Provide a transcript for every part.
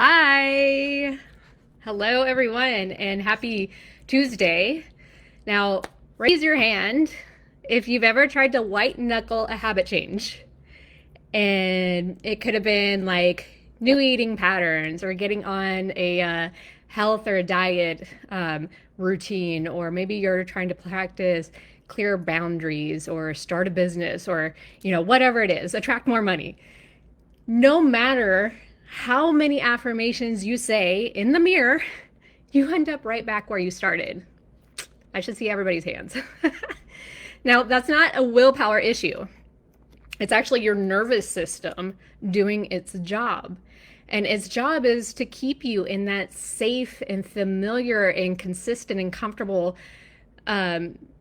Hi. Hello, everyone, and happy Tuesday. Now, raise your hand if you've ever tried to white knuckle a habit change. And it could have been like new eating patterns or getting on a health or a diet routine, or maybe you're trying to practice clear boundaries or start a business or, whatever it is, attract more money. No matter how many affirmations you say in the mirror, you end up right back where you started. I should see everybody's hands. Now, that's not a willpower issue. It's actually your nervous system doing its job. And its job is to keep you in that safe and familiar and consistent and comfortable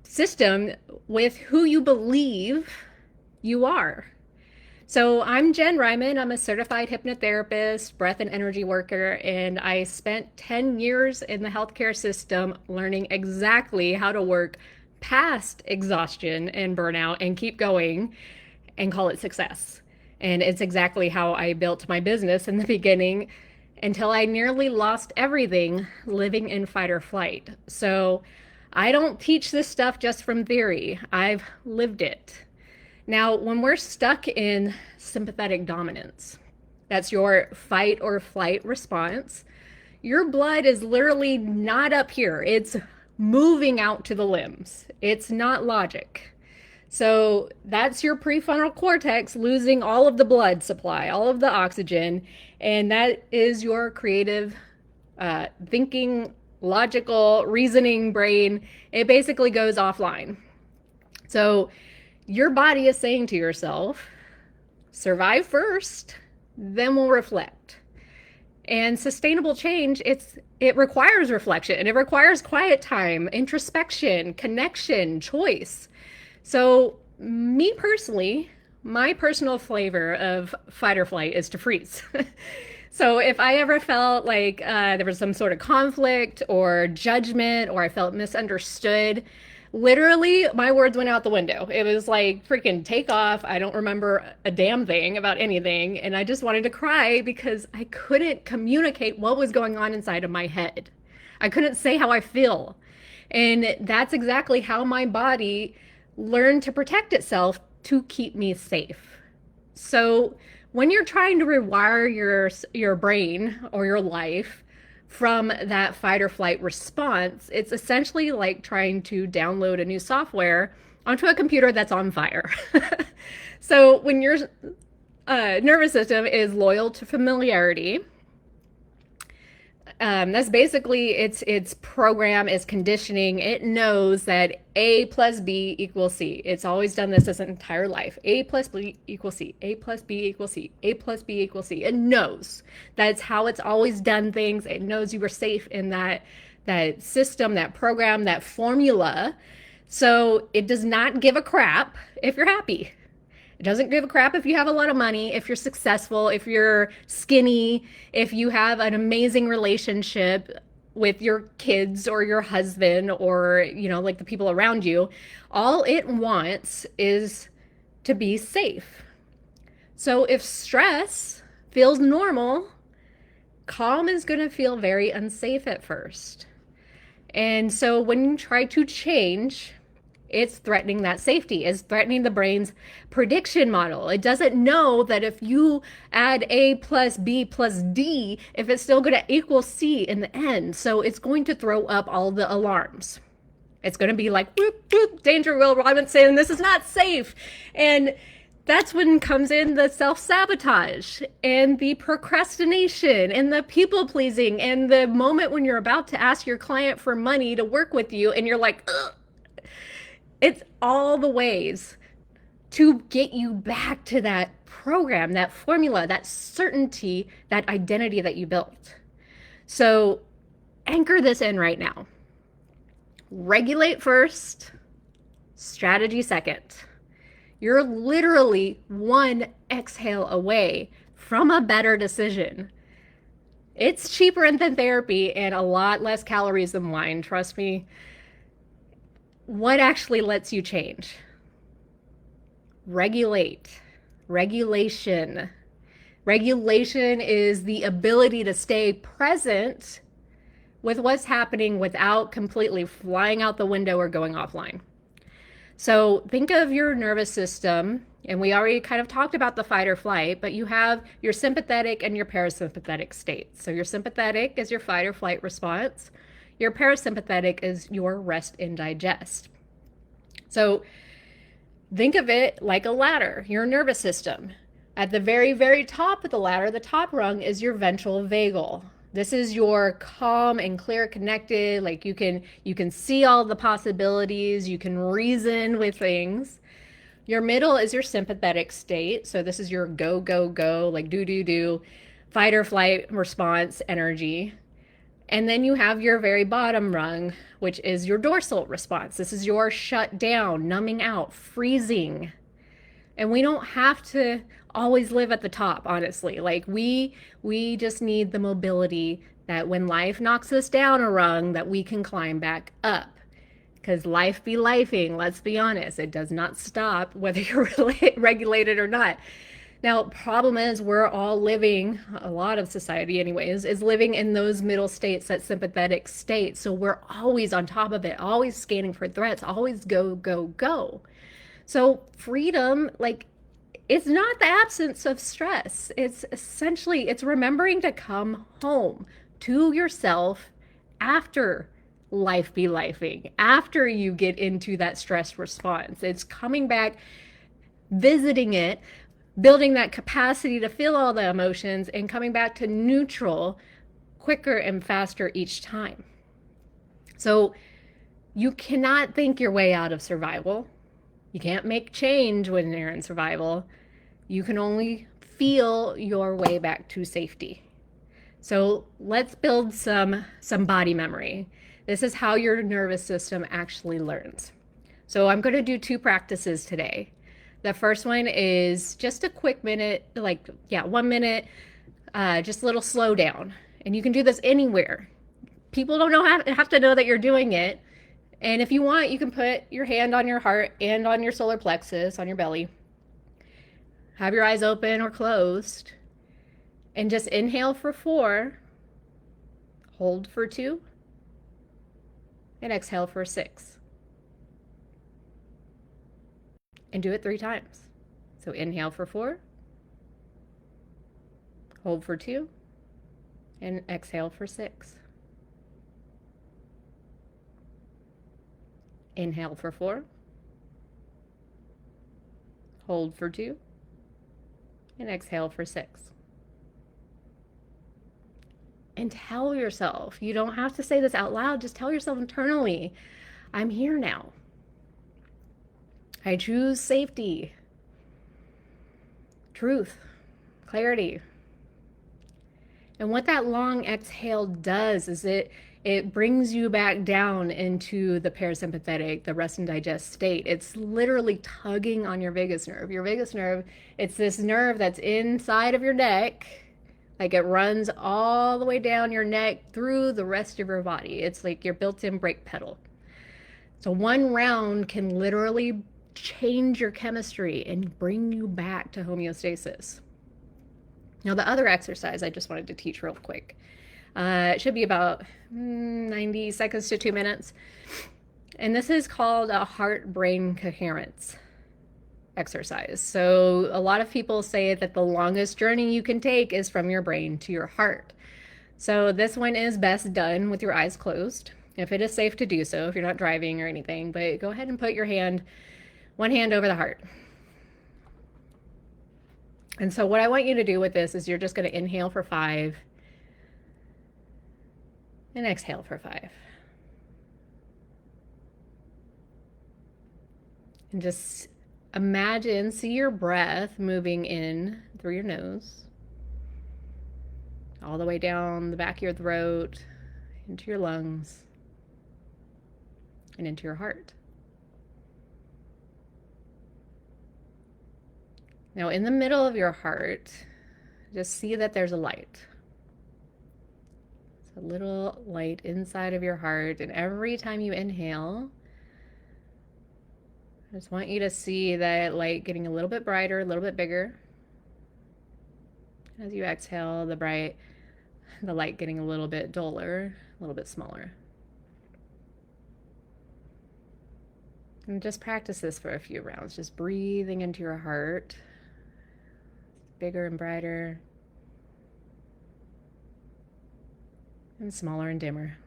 system with who you believe you are. So I'm Jen Reimund. I'm a certified hypnotherapist, breath and energy worker, and I spent 10 years in the healthcare system learning exactly how to work past exhaustion and burnout and keep going and call it success. And it's exactly how I built my business in the beginning until I nearly lost everything living in fight or flight. So I don't teach this stuff just from theory. I've lived it. Now, when we're stuck in sympathetic dominance, that's your fight or flight response, your blood is literally not up here. It's moving out to the limbs. It's not logic. So that's your prefrontal cortex losing all of the blood supply, all of the oxygen, and that is your creative thinking, logical, reasoning brain. It basically goes offline. So your body is saying to yourself, survive first, then we'll reflect. And sustainable change, it requires reflection, and it requires quiet time, introspection, connection, choice. So me personally, my personal flavor of fight or flight is to freeze. So if I ever felt like there was some sort of conflict or judgment, or I felt misunderstood, literally my words went out the window. It was like freaking take off. I don't remember a damn thing about anything. And I just wanted to cry because I couldn't communicate what was going on inside of my head. I couldn't say how I feel. And that's exactly how my body learned to protect itself to keep me safe. So when you're trying to rewire your brain or your life from that fight or flight response, it's essentially like trying to download a new software onto a computer that's on fire. So when your nervous system is loyal to familiarity, that's basically its program, its conditioning. It knows that A plus B equals C. It's always done this its entire life. A plus B equals C. A plus B equals C. A plus B equals C. It knows that's how it's always done things. It knows you were safe in that system, that program, that formula. So it does not give a crap if you're happy. It doesn't give a crap if you have a lot of money, if you're successful, if you're skinny, if you have an amazing relationship with your kids or your husband or, like the people around you. All it wants is to be safe. So if stress feels normal, calm is going to feel very unsafe at first. And so when you try to change, it's threatening that safety. It's threatening the brain's prediction model. It doesn't know that if you add A plus B plus D, if it's still going to equal C in the end. So it's going to throw up all the alarms. It's going to be like, whoop, whoop, danger, Will Robinson, this is not safe. And that's when comes in the self-sabotage and the procrastination and the people-pleasing and the moment when you're about to ask your client for money to work with you and you're like, ugh. It's all the ways to get you back to that program, that formula, that certainty, that identity that you built. So anchor this in right now. Regulate first, strategy second. You're literally one exhale away from a better decision. It's cheaper than therapy and a lot less calories than wine, trust me. What actually lets you change? Regulate. Regulation. Regulation is the ability to stay present with what's happening without completely flying out the window or going offline. So think of your nervous system, and we already kind of talked about the fight or flight, but you have your sympathetic and your parasympathetic states. So your sympathetic is your fight or flight response. Your parasympathetic is your rest and digest. So think of it like a ladder, your nervous system. At the very, very top of the ladder, the top rung is your ventral vagal. This is your calm and clear connected, like you can see all the possibilities, you can reason with things. Your middle is your sympathetic state. So this is your go, go, go, like do, do, do, fight or flight response energy. And then you have your very bottom rung, which is your dorsal response. This is your shut down, numbing out, freezing. And we don't have to always live at the top, honestly. Like we just need the mobility that when life knocks us down a rung, that we can climb back up. Because life be lifing, let's be honest. It does not stop whether you're regulated or not. Now, problem is we're all living, a lot of society anyways, is living in those middle states, that sympathetic state. So we're always on top of it, always scanning for threats, always go, go, go. So freedom, like, it's not the absence of stress. It's essentially, it's remembering to come home to yourself after life be lifing, after you get into that stress response. It's coming back, visiting it, building that capacity to feel all the emotions, and coming back to neutral quicker and faster each time. So you cannot think your way out of survival. You can't make change when you're in survival. You can only feel your way back to safety. So let's build some body memory. This is how your nervous system actually learns. So I'm going to do 2 practices today. The first one is just a quick minute, 1 minute, just a little slow down. And you can do this anywhere. People don't have to know that you're doing it. And if you want, you can put your hand on your heart and on your solar plexus, on your belly. Have your eyes open or closed. And just inhale for 4, hold for 2, and exhale for 6. And do it 3 times. So inhale for 4, hold for 2, and exhale for 6. Inhale for 4, hold for 2, and exhale for 6. And tell yourself, you don't have to say this out loud, just tell yourself internally, I'm here now. I choose safety, truth, clarity. And what that long exhale does is it brings you back down into the parasympathetic, the rest and digest state. It's literally tugging on your vagus nerve. Your vagus nerve, it's this nerve that's inside of your neck. Like it runs all the way down your neck through the rest of your body. It's like your built-in brake pedal. So 1 round can literally change your chemistry and bring you back to homeostasis. Now the other exercise I just wanted to teach real quick. It should be about 90 seconds to 2 minutes. And this is called a heart-brain coherence exercise. So a lot of people say that the longest journey you can take is from your brain to your heart. So this one is best done with your eyes closed, if it is safe to do so, if you're not driving or anything, but go ahead and put your hand, 1 hand over the heart. And so what I want you to do with this is you're just going to inhale for 5 and exhale for 5. And just imagine, see your breath moving in through your nose, all the way down the back of your throat, into your lungs, and into your heart. Now, in the middle of your heart, just see that there's a light. It's a little light inside of your heart, and every time you inhale, I just want you to see that light getting a little bit brighter, a little bit bigger. As you exhale, the light getting a little bit duller, a little bit smaller. And just practice this for a few rounds, just breathing into your heart, bigger and brighter, and smaller and dimmer.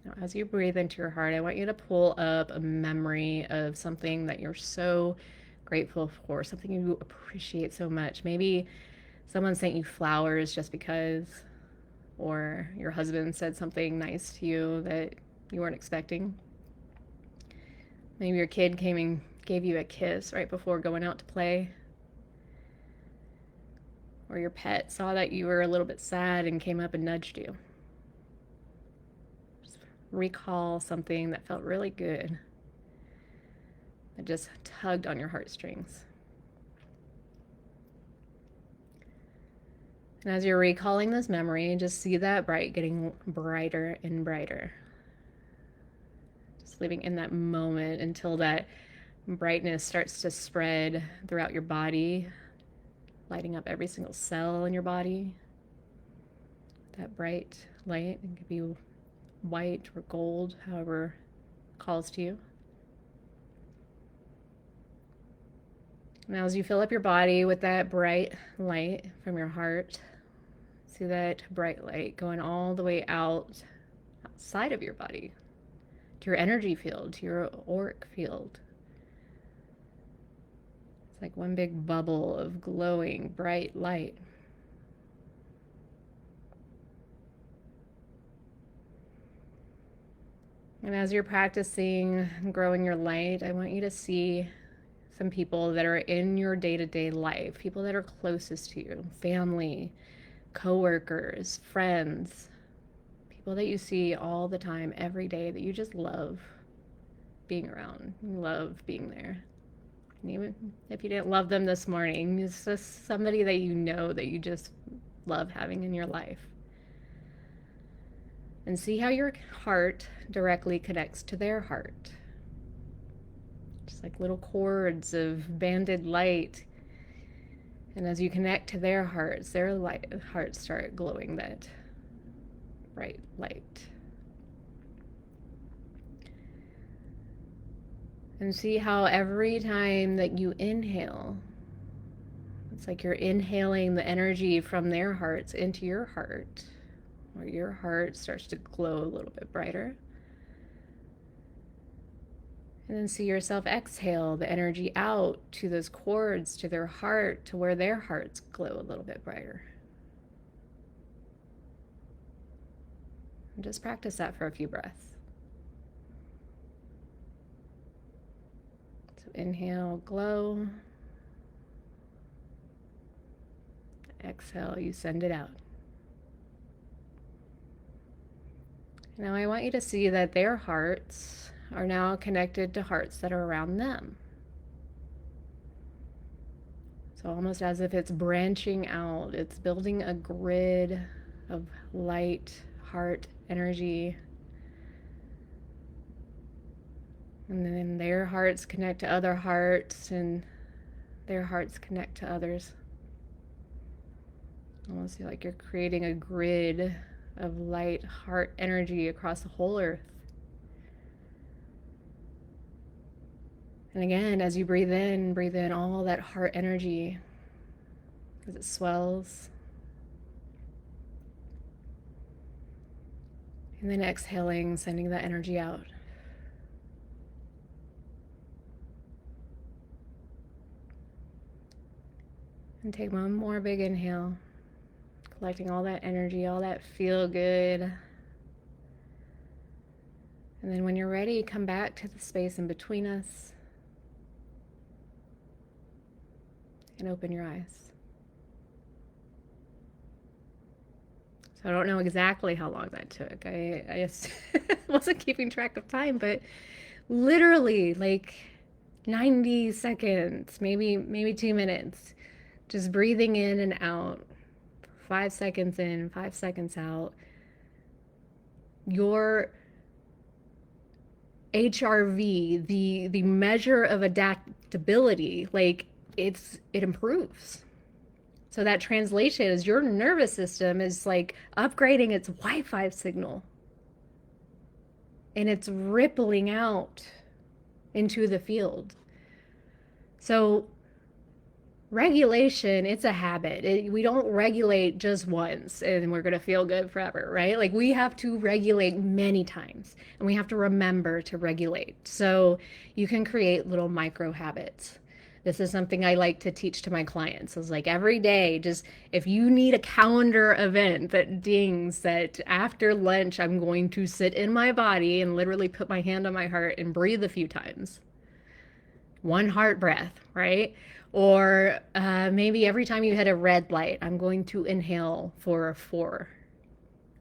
Now, as you breathe into your heart, I want you to pull up a memory of something that you're so grateful for, something you appreciate so much. Maybe someone sent you flowers just because, or your husband said something nice to you that you weren't expecting. Maybe your kid came and gave you a kiss right before going out to play. Or your pet saw that you were a little bit sad and came up and nudged you. Just recall something that felt really good, that just tugged on your heartstrings. And as you're recalling this memory, just see that bright getting brighter and brighter. Just living in that moment until that brightness starts to spread throughout your body, lighting up every single cell in your body. That bright light, it could be white or gold, however it calls to you. Now, as you fill up your body with that bright light from your heart, see that bright light going all the way outside of your body, to your energy field, to your auric field. It's like one big bubble of glowing bright light. And as you're practicing growing your light, I want you to see some people that are in your day-to-day life, people that are closest to you, family, coworkers, friends, people that you see all the time, every day, that you just love being around, you love being there. And even if you didn't love them this morning, it's just somebody that you know that you just love having in your life. And see how your heart directly connects to their heart. Just like little cords of banded light. And as you connect to their hearts start glowing that bright light. And see how every time that you inhale, it's like you're inhaling the energy from their hearts into your heart, where your heart starts to glow a little bit brighter. And then see yourself exhale the energy out to those cords, to their heart, to where their hearts glow a little bit brighter. And just practice that for a few breaths. So inhale, glow. Exhale, you send it out. Now I want you to see that their hearts are now connected to hearts that are around them. So almost as if it's branching out, it's building a grid of light, heart, energy. And then their hearts connect to other hearts, and their hearts connect to others. Almost like you're creating a grid of light, heart energy across the whole earth. And again, as you breathe in all that heart energy as it swells. And then exhaling, sending that energy out. And take one more big inhale, collecting all that energy, all that feel good. And then when you're ready, come back to the space in between us and open your eyes. So I don't know exactly how long that took. I just wasn't keeping track of time, but literally like 90 seconds, maybe 2 minutes, just breathing in and out, 5 seconds in, 5 seconds out. Your HRV, the measure of stability, like it improves. So that translation is your nervous system is like upgrading its Wi-Fi signal, and it's rippling out into the field. So regulation, it's a habit. We don't regulate just once and we're going to feel good forever, right? Like we have to regulate many times, and we have to remember to regulate. So you can create little micro habits. This is something I like to teach to my clients. It's like every day, just if you need a calendar event that dings that after lunch, I'm going to sit in my body and literally put my hand on my heart and breathe a few times. One heart breath, right? Or maybe every time you hit a red light, I'm going to inhale for 4.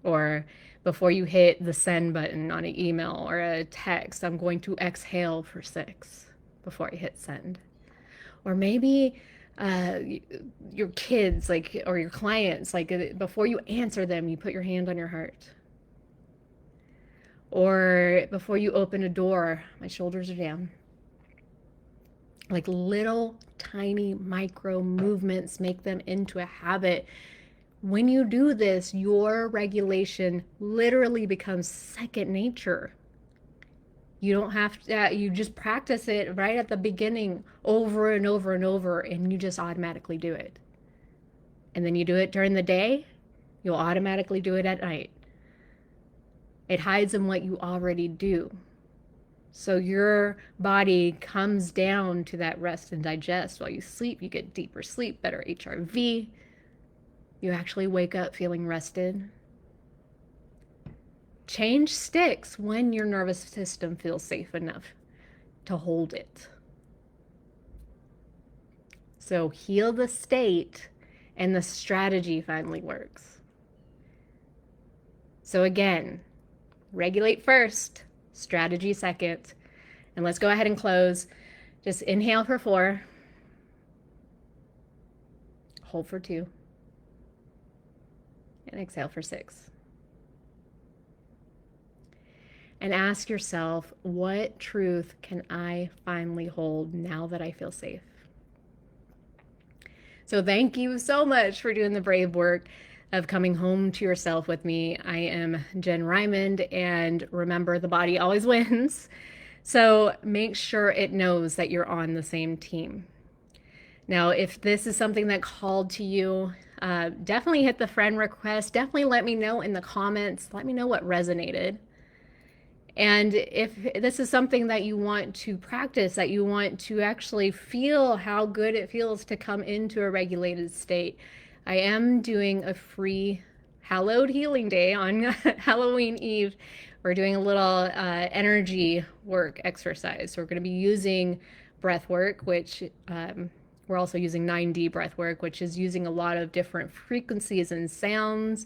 Or before you hit the send button on an email or a text, I'm going to exhale for 6 before I hit send. Or maybe your kids, like, or your clients, like before you answer them, you put your hand on your heart. Or before you open a door, my shoulders are down. Like little tiny micro movements make them into a habit. When you do this, your regulation literally becomes second nature. You don't have to, you just practice it right at the beginning over and over and over, and you just automatically do it. And then you do it during the day, you'll automatically do it at night. It hides in what you already do. So your body comes down to that rest and digest. While you sleep, you get deeper sleep, better HRV. You actually wake up feeling rested. Change sticks when your nervous system feels safe enough to hold it. So heal the state, and the strategy finally works. So again, regulate first, strategy second. And let's go ahead and close. Just inhale for 4. Hold for 2. And exhale for 6. And ask yourself, what truth can I finally hold now that I feel safe? So thank you so much for doing the brave work of coming home to yourself with me. I am Jen Reimund, and remember, the body always wins. So make sure it knows that you're on the same team. Now, if this is something that called to you, definitely hit the friend request. Definitely let me know in the comments. Let me know what resonated. And if this is something that you want to practice, that you want to actually feel how good it feels to come into a regulated state, I am doing a free hallowed healing day on Halloween Eve. We're doing a little energy work exercise. So we're going to be using Breathwork, which we're also using 9D Breathwork, which is using a lot of different frequencies and sounds,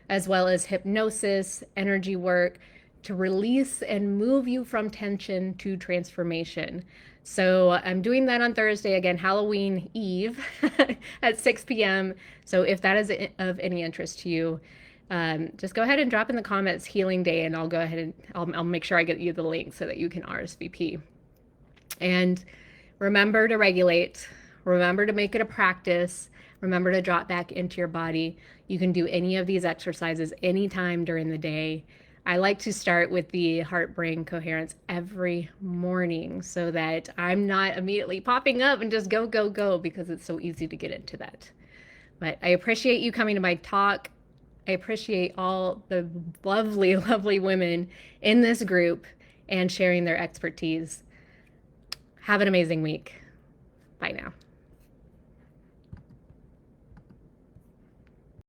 as well as hypnosis, energy work, to release and move you from tension to transformation. So I'm doing that on Thursday, again, Halloween Eve at 6 p.m. So if that is of any interest to you, just go ahead and drop in the comments healing day, and I'll go ahead and I'll make sure I get you the link so that you can RSVP. And remember to regulate. Remember to make it a practice. Remember to drop back into your body. You can do any of these exercises anytime during the day. I like to start with the heart-brain coherence every morning so that I'm not immediately popping up and just go, go, go, because it's so easy to get into that. But I appreciate you coming to my talk. I appreciate all the lovely, lovely women in this group and sharing their expertise. Have an amazing week. Bye now.